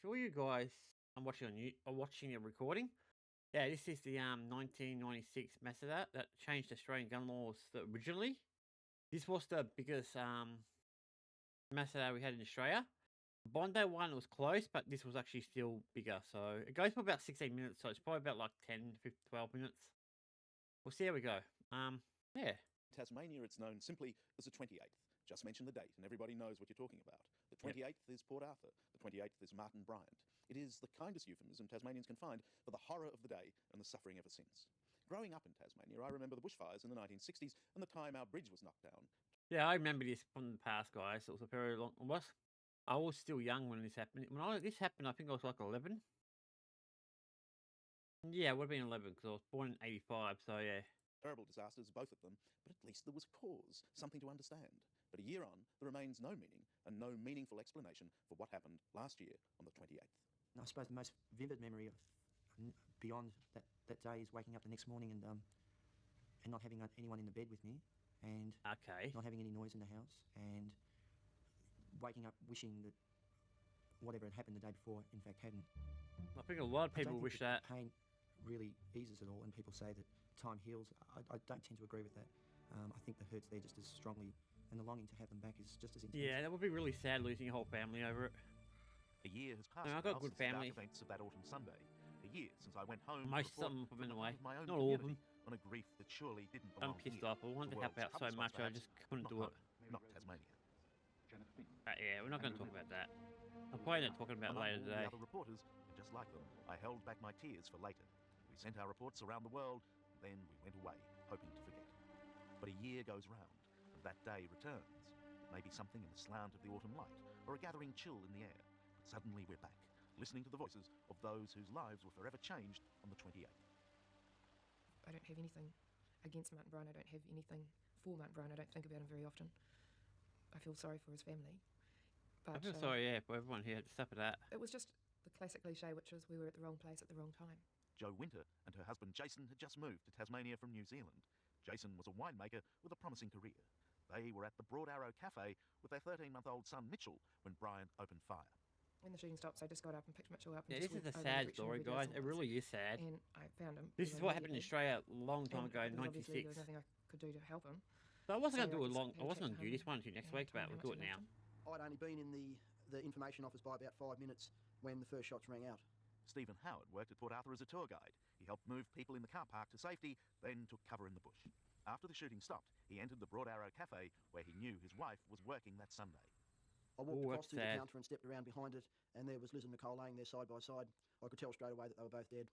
sure you guys are watching a recording. Yeah, this is the 1996 Massacre that changed Australian gun laws originally. This was the biggest massacre we had in Australia. Bondi one was close, but this was actually still bigger. So it goes for about 16 minutes, so it's probably about like 10, 15, 12 minutes. We'll see how we go. Yeah. Tasmania, it's known simply as the 28th. Just mention the date and everybody knows what you're talking about. The 28th is Port Arthur. The 28th is Martin Bryant. It is the kindest euphemism Tasmanians can find for the horror of the day and the suffering ever since. Growing up in Tasmania, I remember the bushfires in the 1960s and the time our bridge was knocked down. Yeah, I remember this from the past, guys. It was a very long. I was still young when this happened. This happened, I think I was like 11. Yeah, it would have been 11 because I was born in 85. So yeah. Terrible disasters, both of them, but at least there was cause, something to understand. But a year on, there remains no meaning and no meaningful explanation for what happened last year on the 28th. I suppose the most vivid memory of beyond that day is waking up the next morning and not having anyone in the bed with me, and not having any noise in the house, and waking up wishing that whatever had happened the day before, in fact, hadn't. I think a lot of people wish that. Pain really eases it all, and people say that time heals. I don't tend to agree with that. I think the hurt's there just as strongly, and the longing to have them back is just as intense. Yeah, that would be really sad losing your whole family over it. A year has passed. I've got a good family. Events of that autumn Sunday. A year since I went home. Most of them in a way. My own not all of them. On a grief that surely didn't belong. I'm pissed off. I wanted to help out so much, I just couldn't do it. Not Tasmania. Yeah, we're not going to talk about that. I'm probably not talking about it later today. The other reporters, and just like them, I held back my tears for later. We sent our reports around the world, then we went away, hoping to forget. But a year goes round, and that day returns. It may be something in the slant of the autumn light, or a gathering chill in the air. But suddenly we're back, listening to the voices of those whose lives were forever changed on the 28th. I don't have anything against Martin Bryant. I don't have anything for Martin Bryant. I don't think about him very often. I feel sorry for his family. But, I feel sorry, for everyone here had to suffer that. It was just the classic cliche, which was we were at the wrong place at the wrong time. Jo Winter and her husband Jason had just moved to Tasmania from New Zealand. Jason was a winemaker with a promising career. They were at the Broad Arrow Cafe with their 13-month-old son Mitchell when Bryant opened fire. When the shooting stopped, I just got up and picked Mitchell up. And yeah, this is a sad story, guys. It really is sad. And I found him. This is what happened in Australia a long time ago, in '96. There was nothing I could do to help him. So I wasn't going to do it long. I wasn't going to do this one until next week, but we'll do it now. I'd only been in the information office by about 5 minutes when the first shots rang out. Stephen Howard worked at Port Arthur as a tour guide. He helped move people in the car park to safety, then took cover in the bush. After the shooting stopped, he entered the Broad Arrow Cafe, where he knew his wife was working that Sunday. I walked across to the counter and stepped around behind it, and there was Liz and Nicole laying there side by side. I could tell straight away that they were both dead.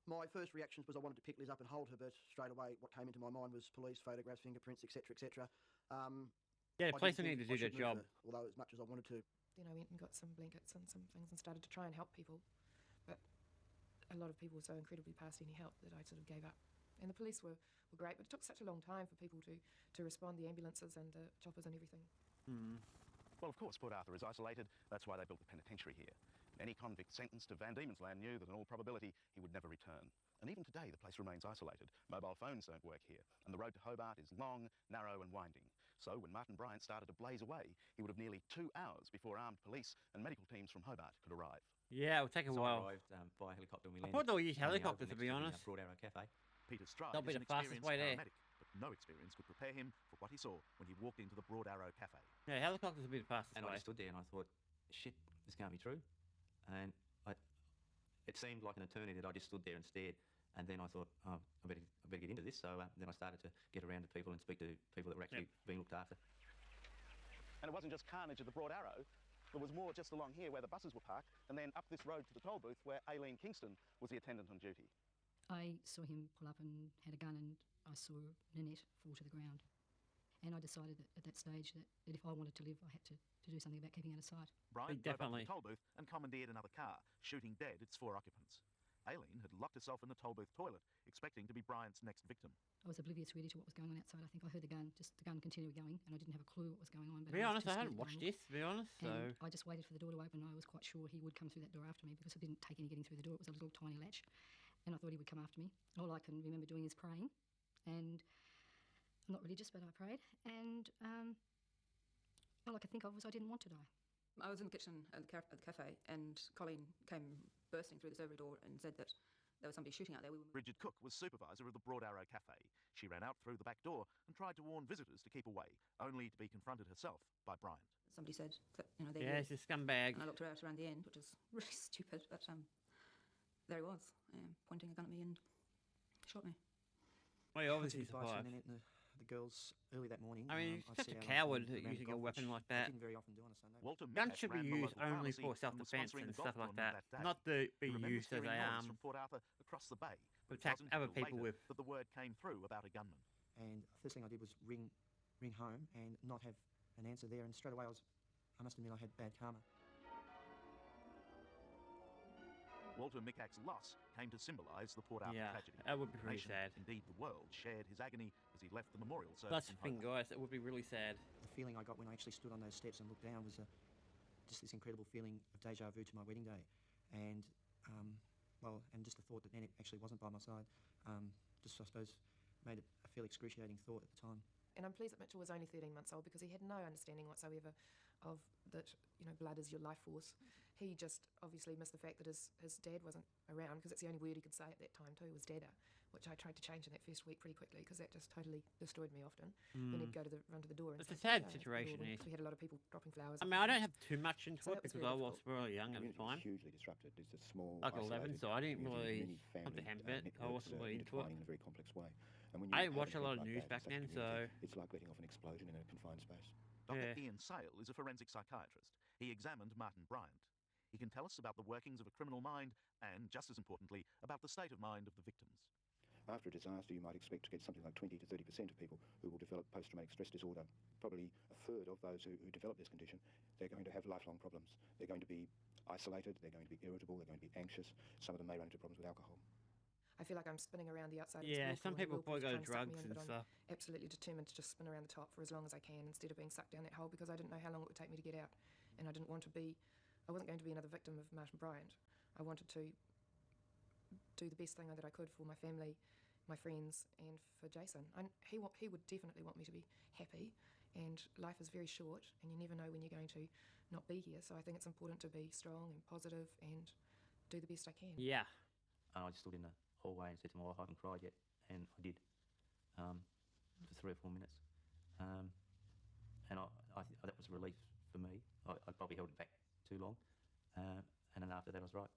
My first reactions was I wanted to pick Liz up and hold her, but straight away what came into my mind was police, photographs, fingerprints, etc., etc. Yeah, police need to do their job. Although as much as I wanted to. Then I went and got some blankets and some things and started to try and help people. But a lot of people were so incredibly past any help that I sort of gave up. And the police were great, but it took such a long time for people to respond, the ambulances and the choppers and everything. Well, of course, Port Arthur is isolated. That's why they built the penitentiary here. Any convict sentenced to Van Diemen's Land knew that in all probability he would never return. And even today, the place remains isolated. Mobile phones don't work here, and the road to Hobart is long, narrow and winding. So when Martin Bryant started to blaze away, he would have nearly 2 hours before armed police and medical teams from Hobart could arrive. Yeah, it would take a while. I arrived by helicopter when we I landed. thought they'll use helicopters, to be honest. Broad Arrow Cafe. Peter Stride That'll be is an the fastest experienced way there. paramedic, but no experience could prepare him for what he saw when he walked into the Broad Arrow Cafe. Yeah, helicopters will be the fastest And way. I just stood there and I thought, shit, this can't be true. And it seemed like an eternity that I just stood there and stared. And then I thought, oh, I better get into this. So then I started to get around to people and speak to people that were actually being looked after. And it wasn't just carnage at the Broad Arrow. There was more just along here where the buses were parked, and then up this road to the toll booth where Aileen Kingston was the attendant on duty. I saw him pull up and had a gun, and I saw Nanette fall to the ground. And I decided that at that stage that if I wanted to live, I had to do something about keeping out of sight. Bryant drove up to the toll booth and commandeered another car, shooting dead its 4 occupants. Aileen had locked herself in the toll booth toilet, expecting to be Bryant's next victim. I was oblivious really to what was going on outside. I think I heard the gun continue going, and I didn't have a clue what was going on. But to be honest, I hadn't watched this, to be honest. And I just waited for the door to open. I was quite sure he would come through that door after me because it didn't take any getting through the door. It was a little tiny latch, and I thought he would come after me. All I can remember doing is praying, and I'm not religious, but I prayed, and all I could think of was I didn't want to die. I was in the kitchen at the cafe, and Colleen came bursting through the servery door and said that there was somebody shooting out there. Bridget Cook was supervisor of the Broad Arrow Cafe. She ran out through the back door and tried to warn visitors to keep away, only to be confronted herself by Bryant. Somebody said that, yeah, he's a scumbag. And I looked around the end, which was really stupid, but there he was, pointing a gun at me and shot me. Well, he obviously advice survived. from the girls early that morning. I mean, I'd he's such sit a out on coward the using a golf, weapon which like I that. didn't very often do on a Sunday. Walter Guns Mick should be ran the used local only pharmacy for and was self-defense sponsoring and the golf stuff like tournament that, day. not to be He remembers used as hearing a noise from Port Arthur across the bay. to It attack wasn't other until people later with. that the word came through about a gunman. And first thing I did was ring home and not have an answer there. And straight away I must admit I had bad karma. Walter Mickak's loss came to symbolise the Port Arthur tragedy. That would be The pretty nation, sad. indeed the world, shared his agony as he left the memorial service. That's in the thing, Hobart. guys. That would be really sad. The feeling I got when I actually stood on those steps and looked down was just this incredible feeling of deja vu to my wedding day. And, and just the thought that then it actually wasn't by my side, just, I suppose, made it a fairly excruciating thought at the time. And I'm pleased that Mitchell was only 13 months old because he had no understanding whatsoever of that, blood is your life force. He just obviously missed the fact that his dad wasn't around, because it's the only word he could say at that time too, was dada, which I tried to change in that first week pretty quickly because that just totally destroyed me often. Then he'd go to run to the door and It's a say, sad "Dada," at the situation, door yes. because we had a lot of people dropping flowers. I mean, I don't have too much into So it that was because very I was difficult. really young at the time. Hugely disrupted. It's a small, Like 11, isolated so I didn't community really with many comprehend family, it. I wasn't really into it. intertwining in a very complex way. And when I you didn't watch have a lot of event news like back that in then, such a community, so it's like letting off an explosion in a confined space. Dr. Yeah. Ian Sale is a forensic psychiatrist. He examined Martin Bryant. He can tell us about the workings of a criminal mind and, just as importantly, about the state of mind of the victims. After a disaster, you might expect to get something like 20 to 30% of people who will develop post-traumatic stress disorder. Probably a third of those who develop this condition, they're going to have lifelong problems. They're going to be isolated, they're going to be irritable, they're going to be anxious. Some of them may run into problems with alcohol. I feel like I'm spinning around the outside. Yeah, of this some whirlpool, people and the probably go to whirlpool's trying to suck drugs me in, and but stuff. I'm absolutely determined to just spin around the top for as long as I can instead of being sucked down that hole, because I didn't know how long it would take me to get out, and I wasn't going to be another victim of Martin Bryant. I wanted to do the best thing that I could for my family, my friends, and for Jason. He would definitely want me to be happy, and life is very short, and you never know when you're going to not be here. So I think it's important to be strong and positive and do the best I can. Yeah. And I just stood in the hallway and said to my wife, I haven't cried yet, and I did for 3 or 4 minutes. And that was a relief for me. I probably held it back too long, and then after that I was right.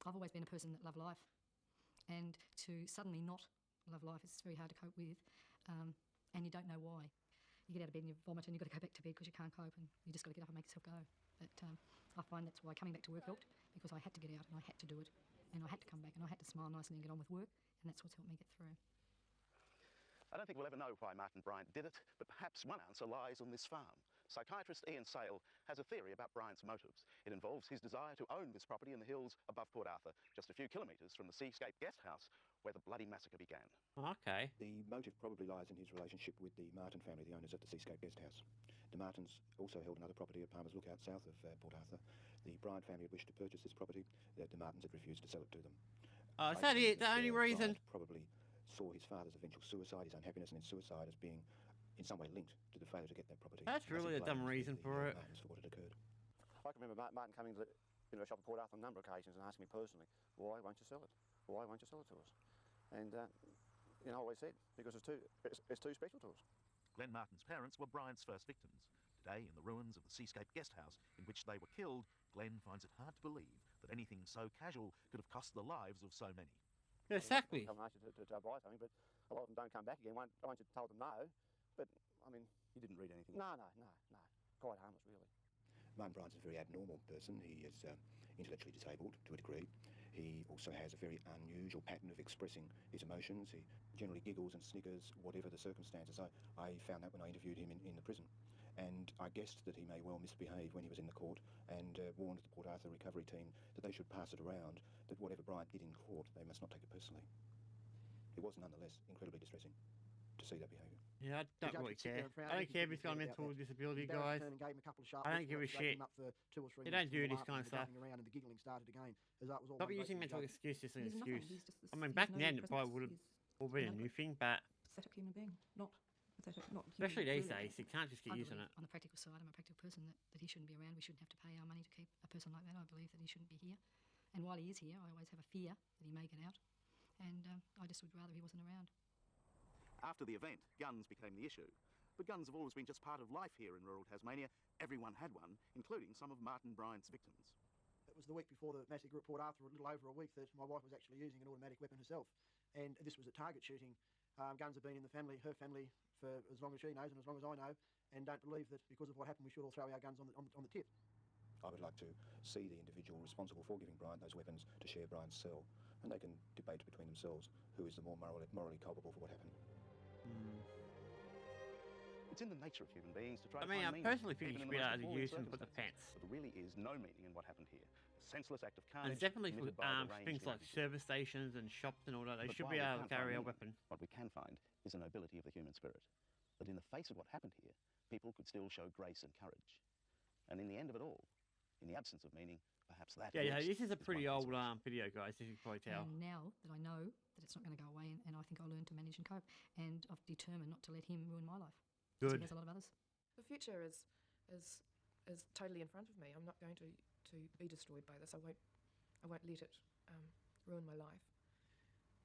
I've always been a person that loved life, and to suddenly not love life is very hard to cope with, and you don't know why. You get out of bed and you vomit and you've got to go back to bed because you can't cope, and you just got to get up and make yourself go. But I find that's why coming back to work helped, because I had to get out and I had to do it, and I had to come back and I had to smile nicely and get on with work, and that's what's helped me get through. I don't think we'll ever know why Martin Bryant did it, but perhaps one answer lies on this farm. Psychiatrist Ian Sale has a theory about Bryant's motives. It involves his desire to own this property in the hills above Port Arthur, just a few kilometres from the Seascape Guest House, where the bloody massacre began. Okay. The motive probably lies in his relationship with the Martin family, the owners of the Seascape Guest House. The Martins also held another property at Palmer's Lookout, south of Port Arthur. The Bryant family had wished to purchase this property. The Martins had refused to sell it to them. Oh, is that it? The only reason? Bryant probably saw his father's eventual suicide, his unhappiness and his suicide, as being in some way linked to the failure to get that property. That's really a dumb reason for it. For what had occurred. I can remember Martin coming to the shop at Port Arthur on a number of occasions and asking me personally, why won't you sell it? Why won't you sell it to us? And I always said, because it's too special to us. Glenn Martin's parents were Bryant's first victims. Today, in the ruins of the Seascape Guest House in which they were killed, Glenn finds it hard to believe that anything so casual could have cost the lives of so many. Exactly. Come and ask you to buy something, but a lot of them don't come back again. Once you told them no, but I mean, you didn't read anything. No, quite harmless, really. Martin Bryant's a very abnormal person. He is intellectually disabled to a degree. He also has a very unusual pattern of expressing his emotions. He generally giggles and snickers, whatever the circumstances. I found that when I interviewed him in the prison. And I guessed that he may well misbehave when he was in the court, and warned the Port Arthur recovery team that they should pass it around, that whatever Bryant did in court, they must not take it personally. It was nonetheless incredibly distressing to see that behaviour. Yeah, I don't really care. I don't care if he's got a mental disability, guys. I don't give a shit. They don't do this kind of stuff. Stop using mental excuses as an excuse. I mean, back then it probably would have all been a new thing, but... Pathetic human being, not without it not Especially these really days, you can't just get I using believe it. on the practical side, I'm a practical person, that he shouldn't be around. We shouldn't have to pay our money to keep a person like that. I believe that he shouldn't be here. And while he is here, I always have a fear that he may get out. And I just would rather he wasn't around. After the event, guns became the issue. But guns have always been just part of life here in rural Tasmania. Everyone had one, including some of Martin Bryant's victims. It was the week before the massacre at Port Arthur, a little over a week, that my wife was actually using an automatic weapon herself. And this was a target shooting. Guns have been in the family, her family, for as long as she knows and as long as I know, and don't believe that because of what happened we should all throw our guns on the tip. I would like to see the individual responsible for giving Bryant those weapons to share Bryant's cell, and they can debate between themselves who is the more morally culpable for what happened. It's in the nature of human beings to try I to mean, find I meaning, personally think even you in should be the most able to appalling use them for the circumstances. fence. But there really is no meaning in what happened here. A senseless act of And carnage it's definitely for committed by a deranged things like individual. service stations and shops and all that. They But should while be we able to can't carry a find meaning, weapon. what we can find is the nobility of the human spirit. That in the face of what happened here, people could still show grace and courage. And in the end of it all, in the absence of meaning, perhaps that Yeah, next this is a one pretty old consolation. video, guys, as you can probably tell. And now that I know that it's not going to go away, and I think I'll learn to manage and cope, and I've determined not to let him ruin my life. Good. He has a lot of others. The future is totally in front of me. I'm not going to be destroyed by this. I won't let it ruin my life.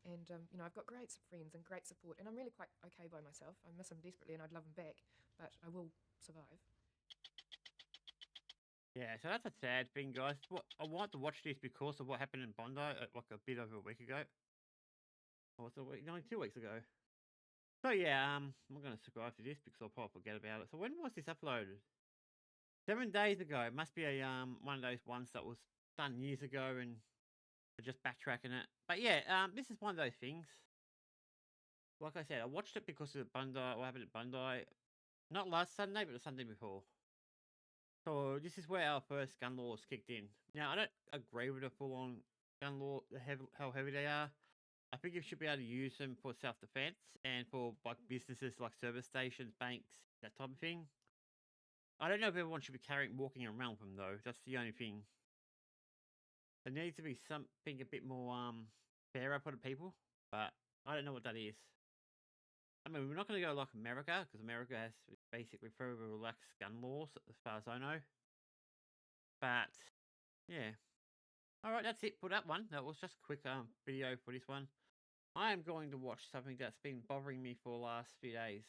And you know, I've got great friends and great support, and I'm really quite okay by myself. I miss him desperately, and I'd love him back, but I will survive. Yeah, so that's a sad thing, guys. I wanted to watch this because of what happened in Bondi like a bit over a week ago. Or was it a week? No, 2 weeks ago. So yeah, I'm going to subscribe to this because I'll probably forget about it. So when was this uploaded? 7 days ago. It must be a one of those ones that was done years ago and we're just backtracking it. But yeah, this is one of those things. Like I said, I watched it because of Bondi. What happened at Bondi? Not last Sunday, but the Sunday before. So this is where our first gun laws kicked in. Now I don't agree with the full-on gun law, how heavy they are. I think you should be able to use them for self-defense and for like businesses like service stations, banks, that type of thing. I don't know if everyone should be walking around with them though. That's the only thing. There needs to be something a bit more fairer for the people, but I don't know what that is. I mean, we're not going to go like America because America has basically very relaxed gun laws as far as I know. But yeah. Alright, that's it for that one. That was just a quick video for this one. I am going to watch something that's been bothering me for the last few days.